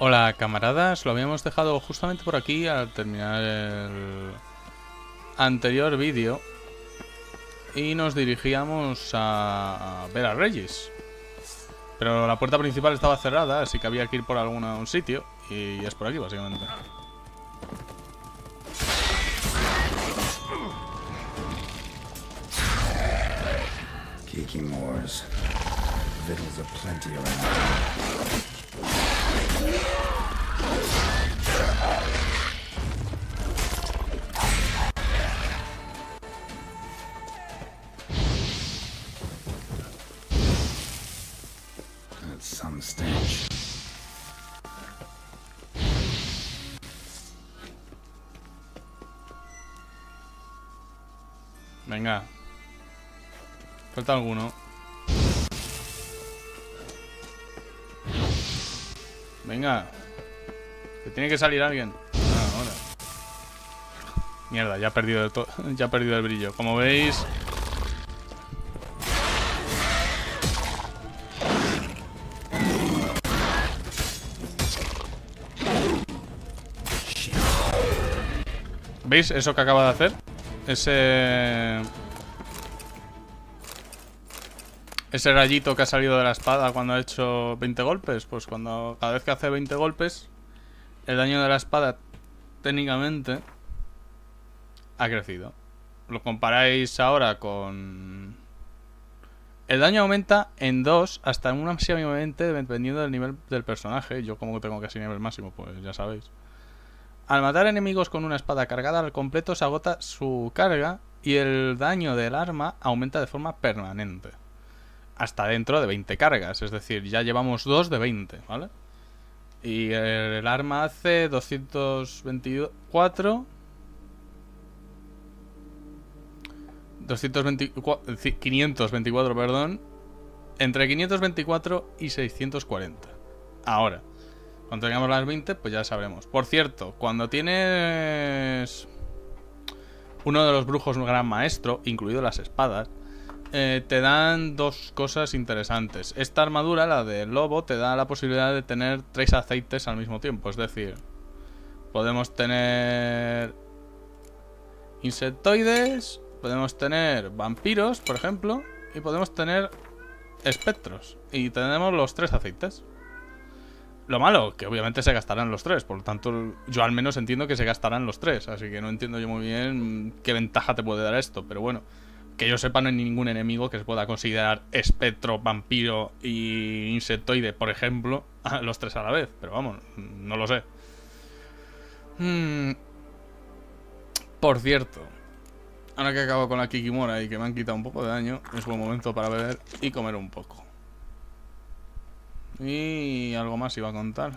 Hola camaradas, lo habíamos dejado justamente por aquí al terminar el anterior vídeo y nos dirigíamos a ver a Regis. Pero la puerta principal estaba cerrada, así que había que ir por un sitio y es por aquí básicamente. Kikimores. Victuals aplenty around. That's some stench. Venga. Falta alguno. Venga. Que tiene que salir alguien. Ah, ahora. Mierda, ya he perdido ya he perdido el brillo. Como veis... ¿Veis eso que acaba de hacer? Ese rayito que ha salido de la espada cuando ha hecho 20 golpes. Pues cada vez que hace 20 golpes, el daño de la espada técnicamente ha crecido. Lo comparáis ahora con... El daño aumenta en 2 hasta un máximamente dependiendo del nivel del personaje. Yo como tengo casi nivel máximo, pues ya sabéis. Al matar enemigos con una espada cargada al completo se agota su carga y el daño del arma aumenta de forma permanente. Hasta dentro de 20 cargas, es decir, ya llevamos 2 de 20, ¿vale? Y el arma hace 224... 524, perdón. Entre 524 y 640. Ahora, cuando tengamos las 20, pues ya sabremos. Por cierto, cuando tienes uno de los brujos gran maestro, incluido las espadas, te dan dos cosas interesantes. Esta armadura, la del lobo, te da la posibilidad de tener 3 aceites al mismo tiempo. Es decir, podemos tener insectoides, podemos tener vampiros, por ejemplo, y podemos tener espectros. Y tenemos los 3 aceites. Lo malo, que obviamente se gastarán los 3. Por lo tanto, yo al menos entiendo que se gastarán los 3. Así que no entiendo yo muy bien qué ventaja te puede dar esto. Pero bueno, que yo sepa, no hay ningún enemigo que se pueda considerar espectro, vampiro y insectoide, por ejemplo, los 3 a la vez. Pero vamos, no lo sé. Por cierto, ahora que acabo con la Kikimora y que me han quitado un poco de daño, es buen momento para beber y comer un poco. Y algo más iba a contar.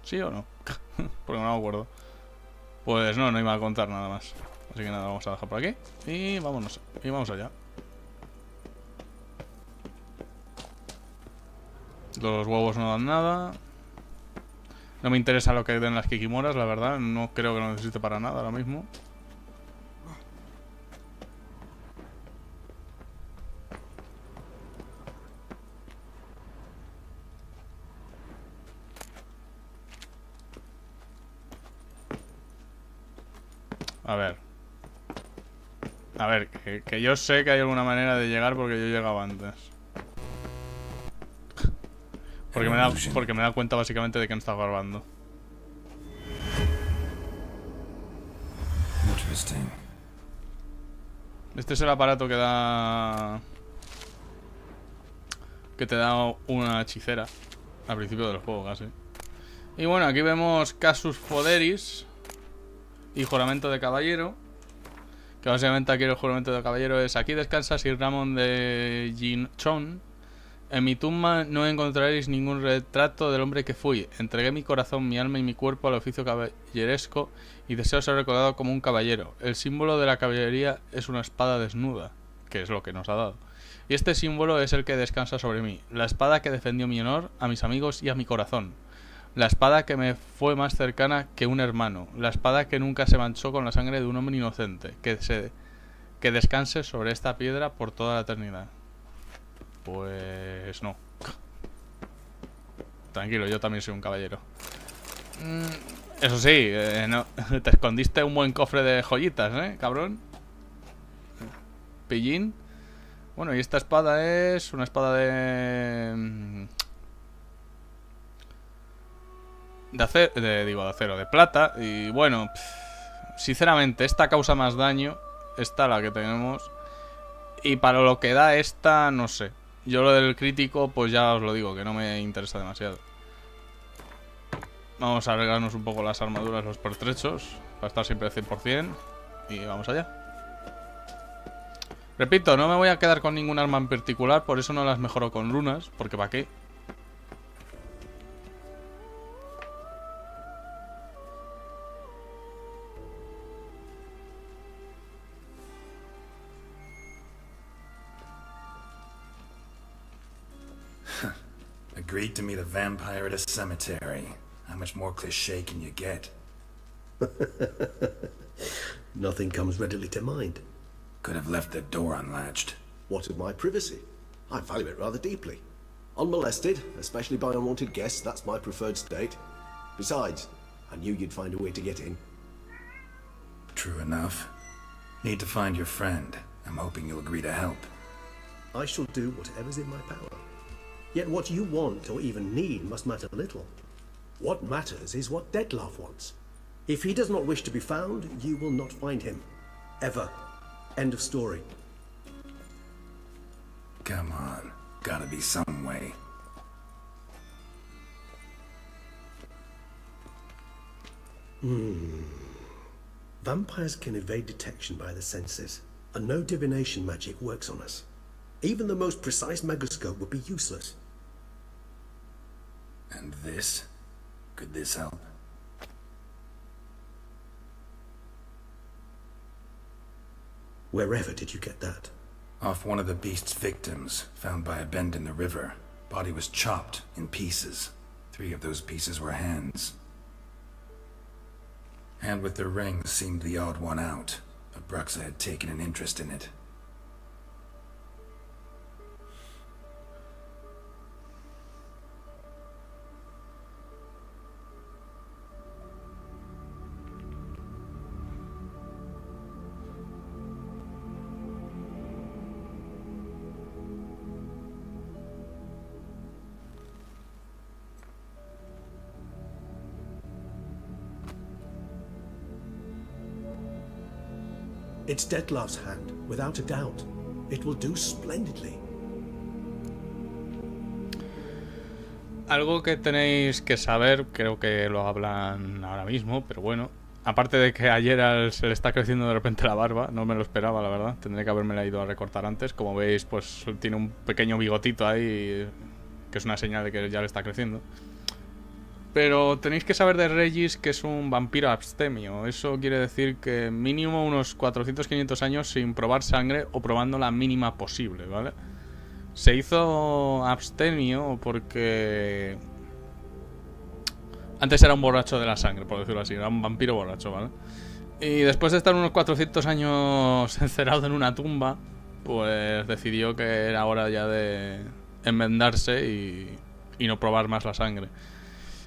¿Sí o no? Porque no me acuerdo. Pues no iba a contar nada más. Así que nada, vamos a dejar por aquí. Y vámonos. Y vamos allá. Los huevos no dan nada. No me interesa lo que den las Kikimoras, la verdad. No creo que lo necesite para nada ahora mismo. A ver, que yo sé que hay alguna manera de llegar porque yo he llegado antes. Porque me da cuenta básicamente de que no está grabando. Este es el aparato que da... que te da una hechicera al principio del juego casi. Y bueno, aquí vemos Casus Foderis y Juramento de Caballero. Que básicamente aquí el juramento de caballero es: aquí descansa Sir Ramón de Ginchon. En mi tumba no encontraréis ningún retrato del hombre que fui. Entregué mi corazón, mi alma y mi cuerpo al oficio caballeresco y deseo ser recordado como un caballero. El símbolo de la caballería es una espada desnuda, que es lo que nos ha dado. Y este símbolo es el que descansa sobre mí, la espada que defendió mi honor, a mis amigos y a mi corazón. La espada que me fue más cercana que un hermano. La espada que nunca se manchó con la sangre de un hombre inocente. Que descanse sobre esta piedra por toda la eternidad. Pues no. Tranquilo, yo también soy un caballero. Eso sí, no, te escondiste un buen cofre de joyitas, cabrón. Pillín. Bueno, y esta espada es una espada de acero, de plata. Y bueno, sinceramente, esta causa más daño. Esta la que tenemos. Y para lo que da esta, no sé. Yo lo del crítico, pues ya os lo digo, que no me interesa demasiado. Vamos a arreglarnos un poco las armaduras, los pertrechos, para estar siempre al 100%. Y vamos allá. Repito, no me voy a quedar con ningún arma en particular, por eso no las mejoro con runas, porque ¿para qué? Agreed to meet a vampire at a cemetery. How much more cliché can you get? Nothing comes readily to mind. Could have left the door unlatched. What of my privacy? I value it rather deeply. Unmolested, especially by unwanted guests, that's my preferred state. Besides, I knew you'd find a way to get in. True enough. Need to find your friend. I'm hoping you'll agree to help. I shall do whatever's in my power. Yet what you want or even need must matter little. What matters is what Detlef wants. If he does not wish to be found, you will not find him. Ever. End of story. Come on. Gotta be some way. Vampires can evade detection by the senses, and no divination magic works on us. Even the most precise megascope would be useless. And this? Could this help? Wherever did you get that? Off one of the beast's victims, found by a bend in the river. Body was chopped in pieces. 3 of those pieces were hands. Hand with the ring seemed the odd one out, but Bruxa had taken an interest in it. It's Detlef's hand, without a doubt. It will do splendidly. Algo que tenéis que saber, creo que lo hablan ahora mismo, pero bueno. Aparte de que ayer se le está creciendo de repente la barba, no me lo esperaba, la verdad. Tendré que haberme ido a recortar antes. Como veis, pues tiene un pequeño bigotito ahí, que es una señal de que ya le está creciendo. Pero tenéis que saber de Regis que es un vampiro abstemio. Eso quiere decir que mínimo unos 400-500 años sin probar sangre o probando la mínima posible, ¿vale? Se hizo abstemio porque antes era un borracho de la sangre, por decirlo así. Era un vampiro borracho, ¿vale? Y después de estar unos 400 años encerrado en una tumba, pues decidió que era hora ya de enmendarse y no probar más la sangre.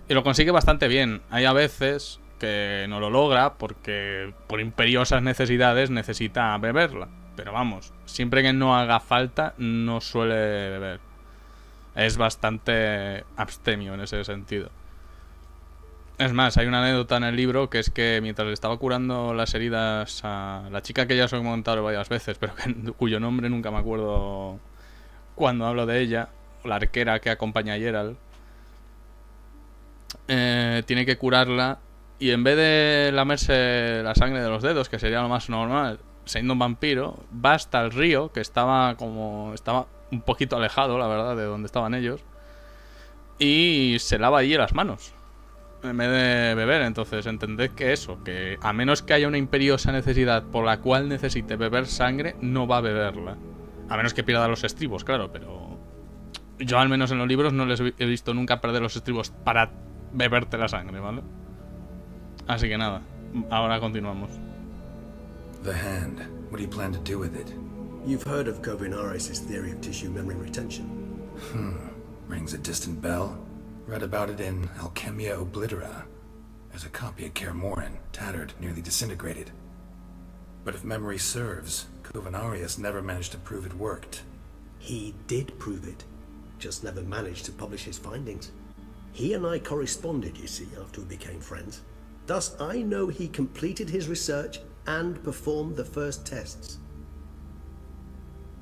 Y lo consigue bastante bien. Hay a veces que no lo logra porque por imperiosas necesidades necesita beberla. Pero vamos, siempre que no haga falta no suele beber. Es bastante abstemio en ese sentido. Es más, hay una anécdota en el libro que es que mientras le estaba curando las heridas a la chica que ya os he comentado varias veces, pero cuyo nombre nunca me acuerdo cuando hablo de ella, la arquera que acompaña a Geralt, tiene que curarla y en vez de lamerse la sangre de los dedos, que sería lo más normal, siendo un vampiro, va hasta el río, que estaba un poquito alejado, la verdad, de donde estaban ellos, y se lava allí las manos en vez de beber. Entonces entended que eso, que a menos que haya una imperiosa necesidad por la cual necesite beber sangre, no va a beberla, a menos que pierda los estribos, claro. Pero yo al menos en los libros no les he visto nunca perder los estribos para beberte la sangre, ¿vale? Así que nada, ahora continuamos. The hand. What do you plan to do with it? You've heard of Govinaris' theory of tissue memory retention. Rings a distant bell. Read about it in Alchemia Oblitera. There's a copy of Kaer Morhen, tattered, nearly disintegrated. But if memory serves, Covenarius never managed to prove it worked. He did prove it, just never managed to publish his findings. He and I corresponded, you see, after we became friends. Thus, I know he completed his research and performed the first tests.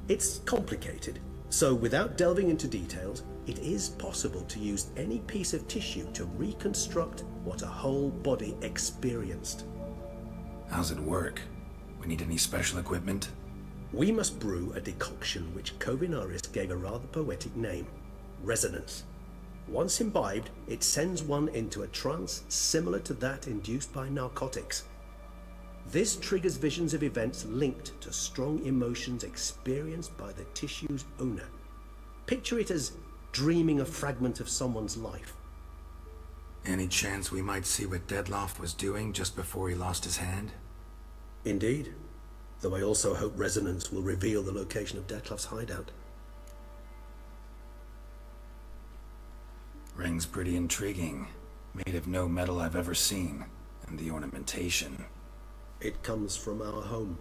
It's complicated, so without delving into details, it is possible to use any piece of tissue to reconstruct what a whole body experienced. How's it work? We need any special equipment? We must brew a decoction which Covenarius gave a rather poetic name, resonance. Once imbibed, it sends one into a trance similar to that induced by narcotics. This triggers visions of events linked to strong emotions experienced by the tissue's owner. Picture it as dreaming a fragment of someone's life. Any chance we might see what Dettlaff was doing just before he lost his hand? Indeed, though I also hope resonance will reveal the location of Dettlaff's hideout. Ring's pretty intriguing. Made of no metal I've ever seen. And the ornamentation. It comes from our home,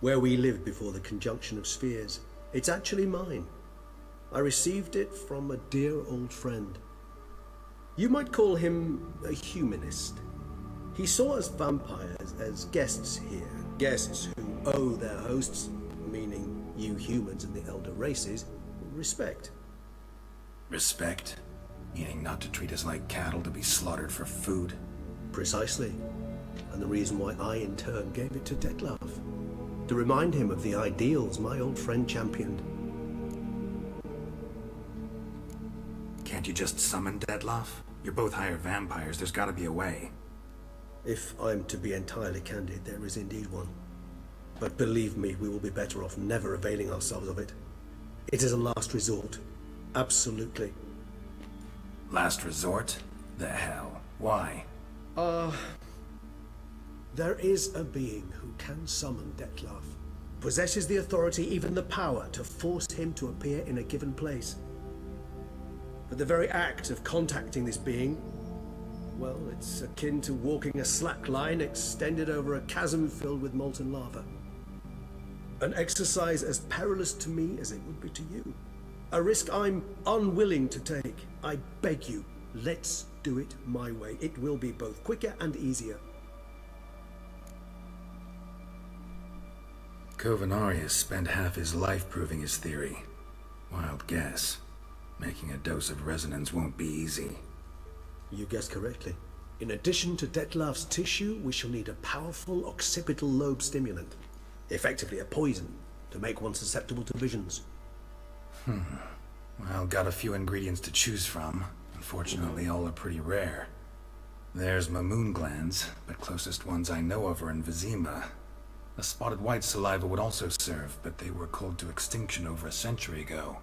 where we lived before the conjunction of spheres. It's actually mine. I received it from a dear old friend. You might call him a humanist. He saw us vampires as guests here, guests who owe their hosts, meaning you humans and the elder races, respect. Respect? Meaning not to treat us like cattle to be slaughtered for food? Precisely. And the reason why I, in turn, gave it to Dettlaff. To remind him of the ideals my old friend championed. Can't you just summon Dettlaff? You're both hired vampires, there's gotta be a way. If I'm to be entirely candid, there is indeed one. But believe me, we will be better off never availing ourselves of it. It is a last resort. Absolutely. Last resort? The hell? Why? There is a being who can summon Dettlaff. Possesses the authority, even the power, to force him to appear in a given place. But the very act of contacting this being, well, it's akin to walking a slack line extended over a chasm filled with molten lava. An exercise as perilous to me as it would be to you. A risk I'm unwilling to take. I beg you, let's do it my way. It will be both quicker and easier. Covenarius spent half his life proving his theory. Wild guess. Making a dose of resonance won't be easy. You guessed correctly. In addition to Dettlaff's tissue, we shall need a powerful occipital lobe stimulant. Effectively a poison, to make one susceptible to visions. Well, got a few ingredients to choose from. Unfortunately, all are pretty rare. There's Mamoon glands, but closest ones I know of are in Vizima. A spotted white saliva would also serve, but they were cooled to extinction over a century ago.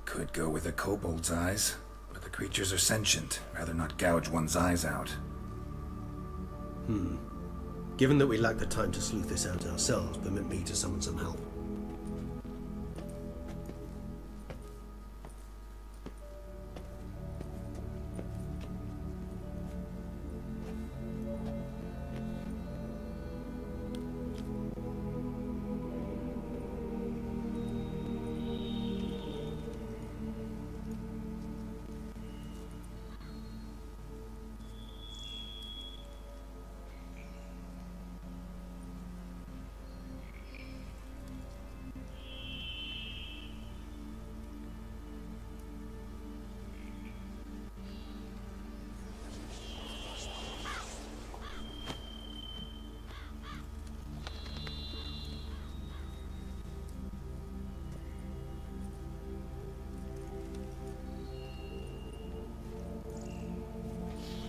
Could go with a kobold's eyes, but the creatures are sentient. Rather not gouge one's eyes out. Given that we lack the time to sleuth this out ourselves, permit me to summon some help.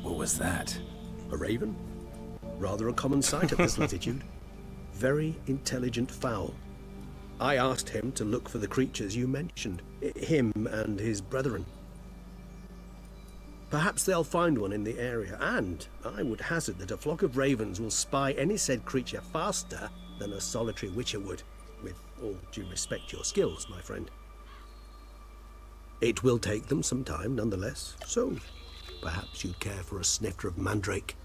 What was that? A raven? Rather a common sight at this latitude. Very intelligent fowl. I asked him to look for the creatures you mentioned. Him and his brethren. Perhaps they'll find one in the area, and I would hazard that a flock of ravens will spy any said creature faster than a solitary witcher would. With all due respect to your skills, my friend. It will take them some time, nonetheless, so perhaps you'd care for a snifter of mandrake.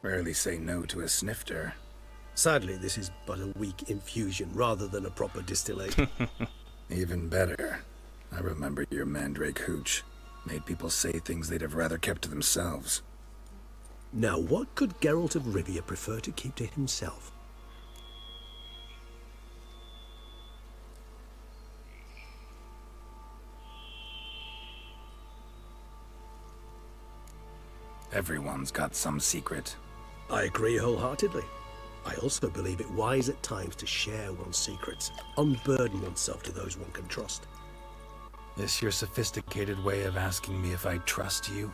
Rarely say no to a snifter. Sadly, this is but a weak infusion rather than a proper distillation. Even better. I remember your mandrake hooch. Made people say things they'd have rather kept to themselves. Now, what could Geralt of Rivia prefer to keep to himself? Everyone's got some secret. I agree wholeheartedly. I also believe it wise at times to share one's secrets, unburden oneself to those one can trust. This your sophisticated way of asking me if I trust you?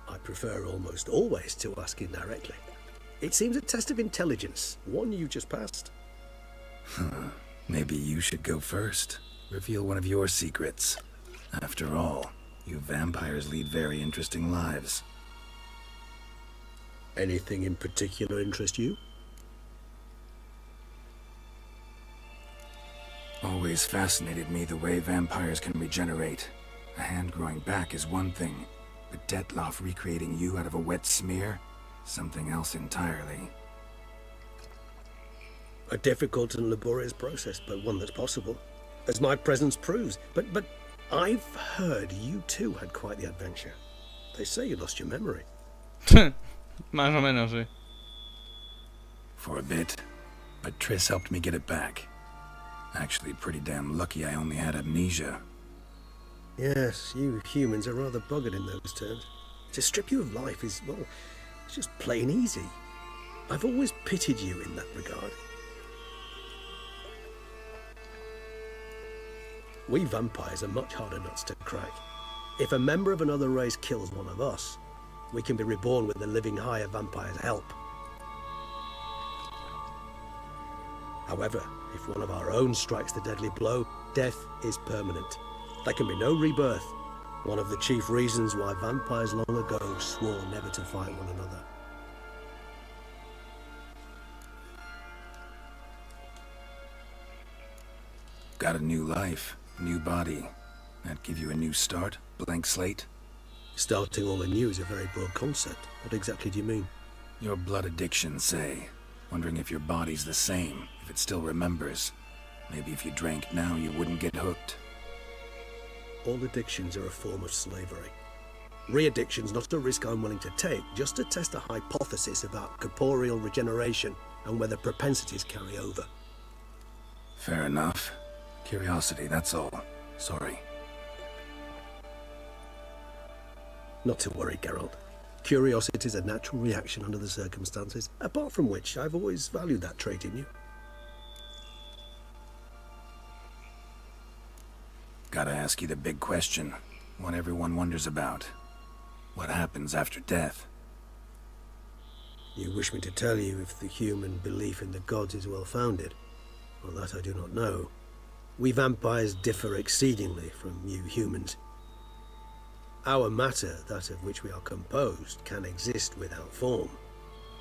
I prefer almost always to ask indirectly. It seems a test of intelligence, one you just passed. Maybe you should go first. Reveal one of your secrets. After all, you vampires lead very interesting lives. Anything in particular interest you? Always fascinated me the way vampires can regenerate. A hand growing back is one thing, but Detloff recreating you out of a wet smear? Something else entirely. A difficult and laborious process, but one that's possible, as my presence proves. But I've heard you too had quite the adventure. They say you lost your memory. Más o menos, sí. For a bit, but Triss helped me get it back. Actually, pretty damn lucky I only had amnesia. Yes, you humans are rather buggered in those terms. To strip you of life is, well, it's just plain easy. I've always pitied you in that regard. We vampires are much harder nuts to crack. If a member of another race kills one of us, we can be reborn with the living higher vampire's help. However, if one of our own strikes the deadly blow, death is permanent. There can be no rebirth. One of the chief reasons why vampires long ago swore never to fight one another. Got a new life, new body. That give you a new start? Blank slate? Starting all anew is a very broad concept. What exactly do you mean? Your blood addiction, say. Wondering if your body's the same, if it still remembers. Maybe if you drank now, you wouldn't get hooked. All addictions are a form of slavery. Re-addiction's not a risk I'm willing to take, just to test a hypothesis about corporeal regeneration and whether propensities carry over. Fair enough. Curiosity, that's all. Sorry. Not to worry, Geralt. Curiosity is a natural reaction under the circumstances, apart from which I've always valued that trait in you. Gotta ask you the big question. What everyone wonders about. What happens after death? You wish me to tell you if the human belief in the gods is well-founded? Well, that I do not know. We vampires differ exceedingly from you humans. Our matter, that of which we are composed, can exist without form.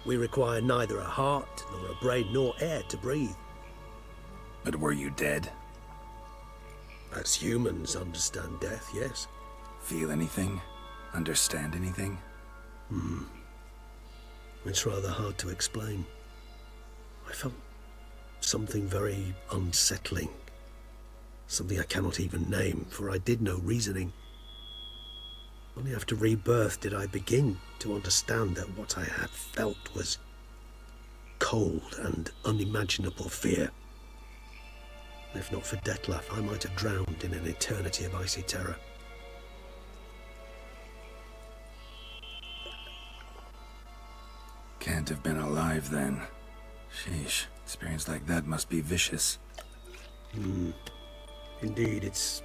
We require neither a heart, nor a brain, nor air to breathe. But were you dead? As humans understand death, yes. Feel anything? Understand anything? It's rather hard to explain. I felt something very unsettling. Something I cannot even name, for I did no reasoning. Only after rebirth did I begin to understand that what I had felt was cold and unimaginable fear. If not for Detlaff, I might have drowned in an eternity of icy terror. Can't have been alive then. Sheesh, experience like that must be vicious. Indeed, it's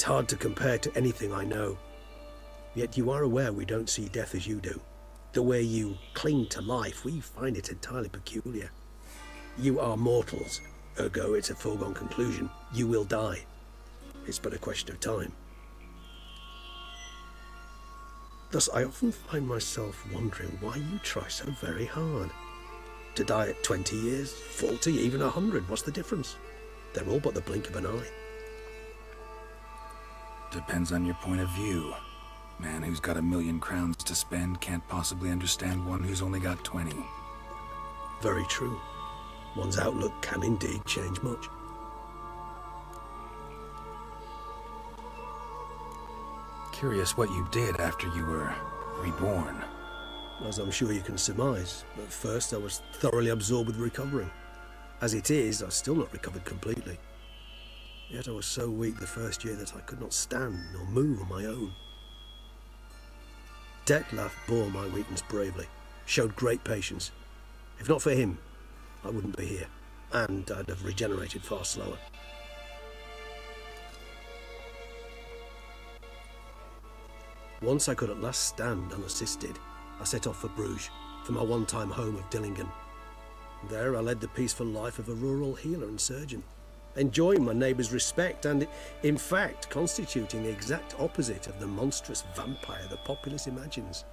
hard to compare to anything I know. Yet you are aware we don't see death as you do. The way you cling to life, we find it entirely peculiar. You are mortals, ergo it's a foregone conclusion. You will die. It's but a question of time. Thus, I often find myself wondering why you try so very hard. To die at 20 years, 40, even 100, what's the difference? They're all but the blink of an eye. Depends on your point of view. Man who's got 1,000,000 crowns to spend can't possibly understand one who's only got 20. Very true. One's outlook can indeed change much. Curious what you did after you were reborn. As I'm sure you can surmise, at first I was thoroughly absorbed with recovering. As it is, I've still not recovered completely. Yet I was so weak the first year that I could not stand nor move on my own. Detlef bore my weakness bravely, showed great patience. If not for him, I wouldn't be here, and I'd have regenerated far slower. Once I could at last stand unassisted, I set off for Bruges, for my one-time home of Dillingen. There I led the peaceful life of a rural healer and surgeon, enjoying my neighbours' respect and, in fact, constituting the exact opposite of the monstrous vampire the populace imagines.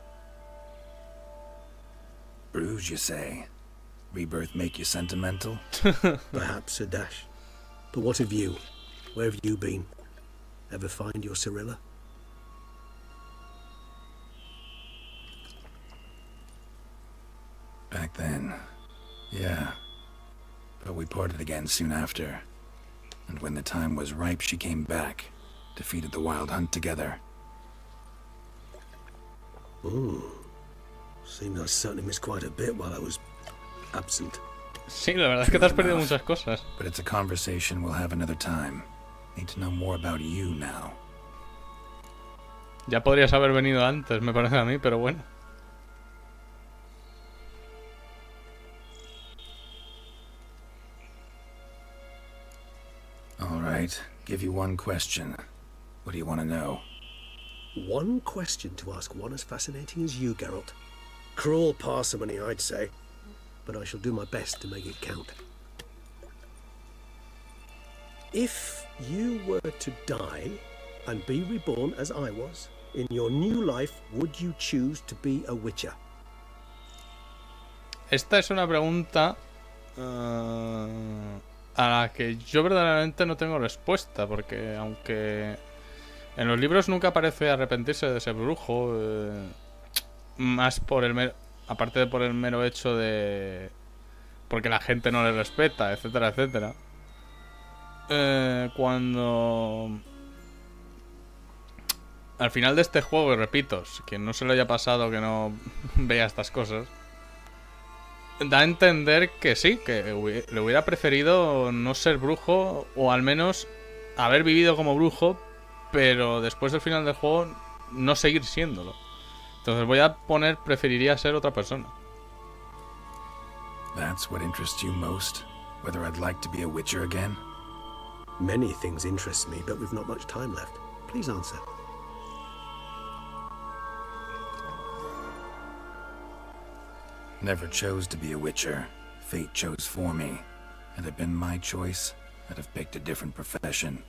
Bruges, you say? Rebirth make you sentimental? Perhaps a dash. But what of you? Where have you been? Ever find your Cyrilla? Back then, yeah. But we parted again soon after. And when the time was ripe, she came back, defeated the Wild Hunt together. Seems I certainly missed quite a bit while I was absent. Sí, la verdad es que te has perdido muchas cosas. But it's a conversation we'll have another time. Need to know more about you now. Ya podrías haber venido antes, me parece a mí, pero bueno. All right, give you one question. What do you want to know? One question to ask one as fascinating as you, Geralt. Cruel parsimony, I'd say. But I shall do my best to make it count. If you were to die and be reborn as I was, in your new life, would you choose to be a Witcher? Esta es una pregunta a la que yo verdaderamente no tengo respuesta, porque aunque en los libros nunca parece arrepentirse de ser brujo, más por el mero, aparte de por el mero hecho de porque la gente no le respeta, etcétera, etcétera. Cuando al final de este juego, y repito, quien no se lo haya pasado, que no vea estas cosas, da a entender que sí, que le hubiera preferido no ser brujo, o al menos haber vivido como brujo, pero después del final del juego no seguir siéndolo. Entonces voy a poner preferiría ser otra persona. That's what interests you most? Whether I'd like to be a Witcher again? Many things interest me, but we've not much time left. Please answer. Never chose to be a Witcher. Fate chose for me. Had it been my choice, I'd have picked a different profession.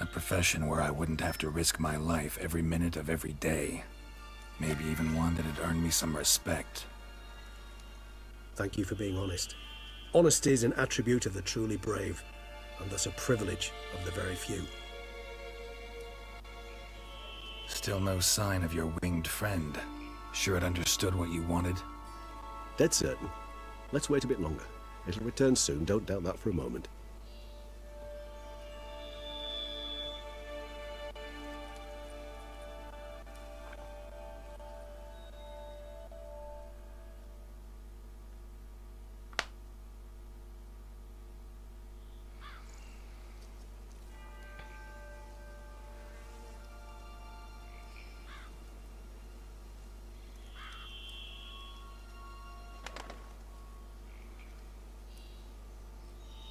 A profession where I wouldn't have to risk my life every minute of every day. Maybe even one that'd earn me some respect. Thank you for being honest. Honesty is an attribute of the truly brave, and thus a privilege of the very few. Still no sign of your winged friend. Sure it understood what you wanted? Dead certain. Let's wait a bit longer. It'll return soon, don't doubt that for a moment.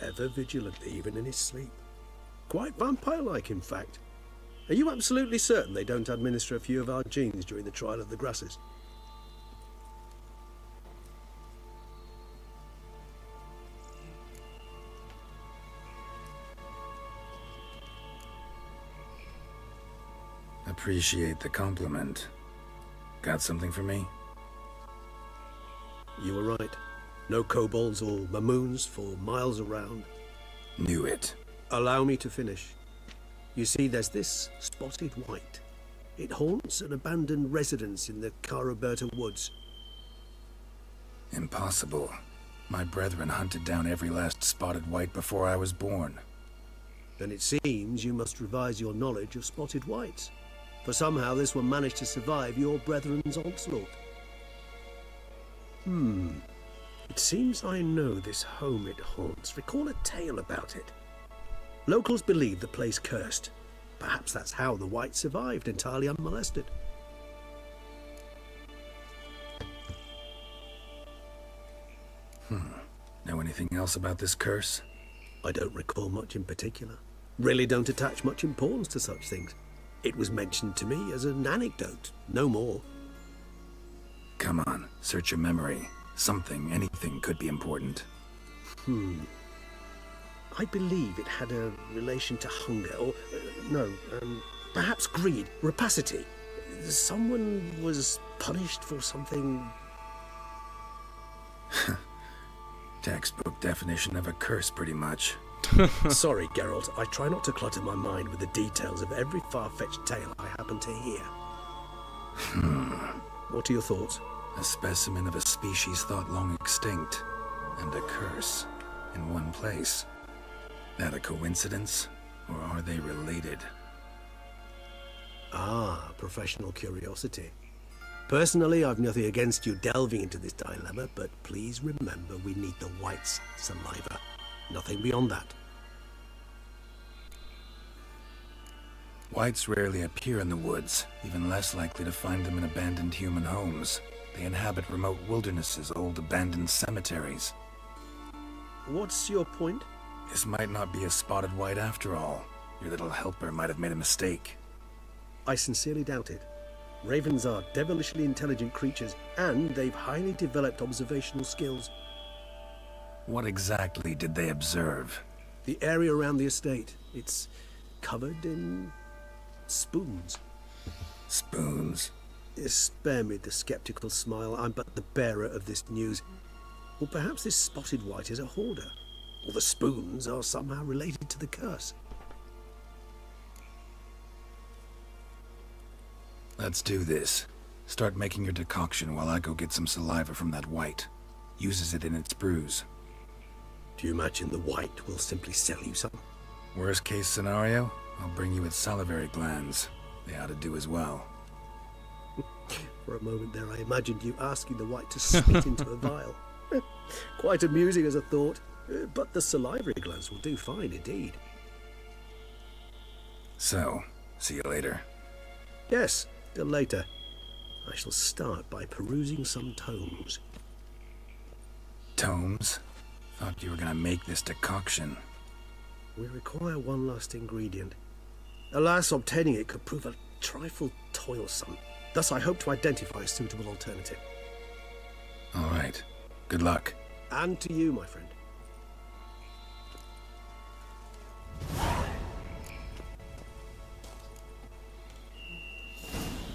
Ever vigilant, even in his sleep. Quite vampire-like, in fact. Are you absolutely certain they don't administer a few of our genes during the trial of the grasses? Appreciate the compliment. Got something for me? You were right. No kobolds or mamoons for miles around. Knew it. Allow me to finish. You see, there's this spotted white. It haunts an abandoned residence in the Caraberta woods. Impossible. My brethren hunted down every last spotted white before I was born. Then it seems you must revise your knowledge of spotted whites, for somehow this one managed to survive your brethren's onslaught. It seems I know this home it haunts. Recall a tale about it. Locals believe the place cursed. Perhaps that's how the whites survived entirely unmolested. Know anything else about this curse? I don't recall much in particular. Really don't attach much importance to such things. It was mentioned to me as an anecdote, no more. Come on, search your memory. Something, anything could be important. I believe it had a relation to hunger, or perhaps greed, rapacity. Someone was punished for something. Textbook definition of a curse, pretty much. Sorry, Geralt. I try not to clutter my mind with the details of every far-fetched tale I happen to hear. What are your thoughts? A specimen of a species thought long extinct, and a curse in one place. That a coincidence, or are they related? Ah, professional curiosity. Personally, I've nothing against you delving into this dilemma, but please remember we need the white's saliva. Nothing beyond that. Whites rarely appear in the woods, even less likely to find them in abandoned human homes. They inhabit remote wildernesses, old abandoned cemeteries. What's your point? This might not be a spotted white after all. Your little helper might have made a mistake. I sincerely doubt it. Ravens are devilishly intelligent creatures, and they've highly developed observational skills. What exactly did they observe? The area around the estate. It's covered in spoons. Spoons? Spare me the skeptical smile. I'm but the bearer of this news. Or perhaps this spotted white is a hoarder. Or the spoons are somehow related to the curse. Let's do this. Start making your decoction while I go get some saliva from that white. Uses it in its brews. Do you imagine the white will simply sell you some? Worst case scenario, I'll bring you its salivary glands. They ought to do as well. For a moment there, I imagined you asking the white to spit into a vial. Quite amusing as a thought, but the salivary glands will do fine indeed. So, see you later. Yes, till later. I shall start by perusing some tomes. Tomes? Thought you were gonna make this decoction. We require one last ingredient. Alas, obtaining it could prove a trifle toilsome. Thus, I hope to identify a suitable alternative. All right. Good luck. And to you, my friend.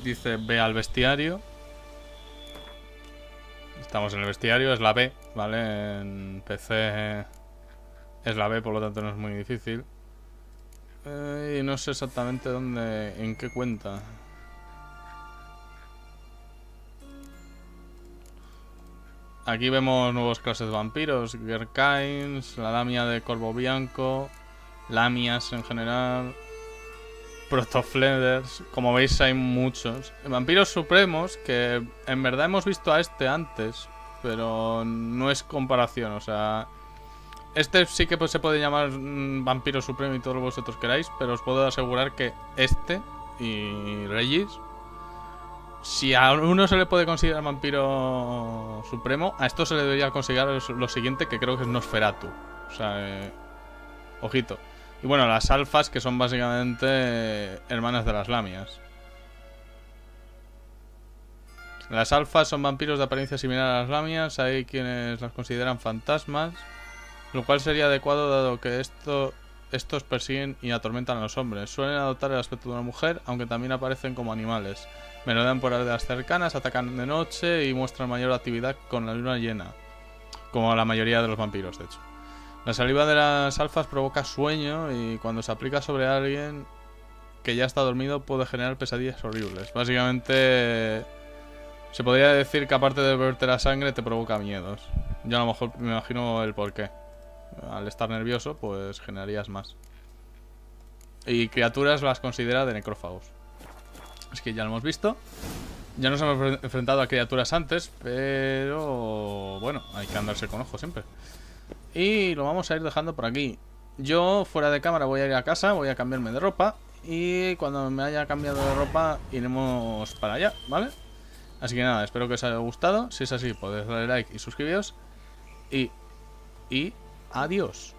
Dice, ve al bestiario. Estamos en el bestiario, es la B, ¿vale? En PC es la B, por lo tanto no es muy difícil. Y no sé exactamente dónde, en qué cuenta. Aquí vemos nuevos clases de vampiros, Gerkains, la lamia de corvo bianco, lamias en general, protofleders. Como veis hay muchos. Vampiros supremos, que en verdad hemos visto a este antes, pero no es comparación, o sea... Este sí que se puede llamar vampiro supremo y todo lo que vosotros queráis, pero os puedo asegurar que este y Regis, si a uno se le puede considerar vampiro supremo, a esto se le debería considerar lo siguiente, que creo que es Nosferatu. O sea, ojito. Y bueno, las alfas, que son básicamente hermanas de las lamias. Las alfas son vampiros de apariencia similar a las lamias. Hay quienes las consideran fantasmas, lo cual sería adecuado dado que estos persiguen y atormentan a los hombres. Suelen adoptar el aspecto de una mujer, aunque también aparecen como animales. Merodean por áreas cercanas, atacan de noche y muestran mayor actividad con la luna llena. Como la mayoría de los vampiros, de hecho. La saliva de las alfas provoca sueño y cuando se aplica sobre alguien que ya está dormido puede generar pesadillas horribles. Básicamente se podría decir que aparte de beberte la sangre te provoca miedos. Yo a lo mejor me imagino el porqué. Al estar nervioso pues generarías más. Y criaturas las considera de necrófagos. Es que ya lo hemos visto. Ya nos hemos enfrentado a criaturas antes, pero bueno, hay que andarse con ojo siempre. Y lo vamos a ir dejando por aquí. Yo fuera de cámara voy a ir a casa, voy a cambiarme de ropa. Y cuando me haya cambiado de ropa iremos para allá, ¿vale? Así que nada, espero que os haya gustado. Si es así, podéis darle like y suscribiros. Y adiós.